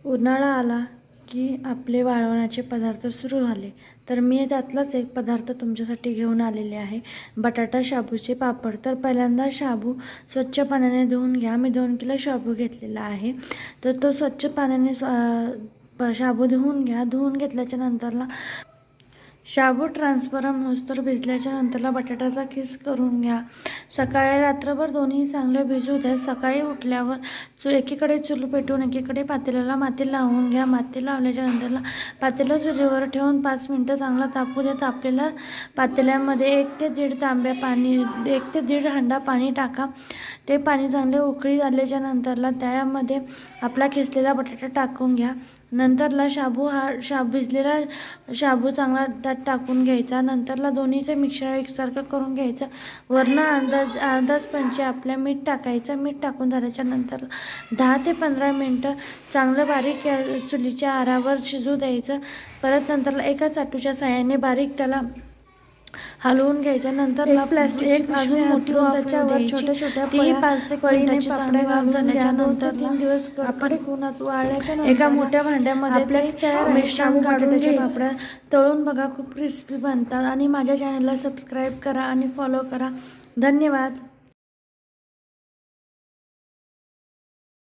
उन्हाळा आला की आपले वाळवणाचे पदार्थ सुरू झाले. तर मी त्यातलाच एक पदार्थ तुमच्यासाठी घेऊन आलेले आहे, बटाटा शाबूचे पापड. तर पहिल्यांदा शाबू स्वच्छ पाण्याने धुवून घ्या. मी 2 किलो शाबू घेतलेला आहे. तर तो स्वच्छ पाण्याने शाबू धुवून घ्या. धुवून घेतल्याच्या नंतरला शाबू ट्रान्सफरम होईस्तोवर भिजल्याच्या नंतरला बटाट्याचा किस करून घ्या. सकाळी रात्रभर दोन्ही चांगले भिजू द्या. सकाळी उठल्यावर एकीकडे चूल पेटवून एकीकडे पातेल्याला माती लावून घ्या. माती लावल्याच्या नंतरला पातेलं चुलीवर ठेवून 5 मिनटं चांगला तापू द्या. तापलेल्या पातेल्यामध्ये 1 ते 1.5 तांब्या पाणी 1 ते 1.5 हंडा पाणी टाका. ते पाणी चांगले उकळी आल्याच्या नंतरला त्यामध्ये आपला किसलेला बटाटा टाकून घ्या. नंतरला भिजलेला शाबू चांगला त्यात टाकून घ्यायचा. नंतरला दोन्हीचे मिश्रण एकसारखं करून घ्यायचं. वरनं अंदाजपंचे आपल्या मीठ टाकायचं. मीठ टाकून झाल्याच्या नंतर 10 ते 15 मिनटं चांगलं बारीक चुलीच्या आरावर शिजू द्यायचं. परत नंतरला एका चाटूच्या साहाय्याने बारीक त्याला हलवून घ्यायचं. नंतर प्लास्टिक अजून मोठी त्याच्यावर छोट्या छोट्या 5 ते मिनिटाची चांगली वाफ झाल्याच्या नंतर 3 दिवस आपण उन्हात वाळल्याच्या नंतर एका मोठ्या भांड्यामध्ये मिश्रण काढून पापड्या तळून बघा. खूप क्रिस्पी बनतात. आणि माझ्या चॅनलला सबस्क्राईब करा आणि फॉलो करा. धन्यवाद.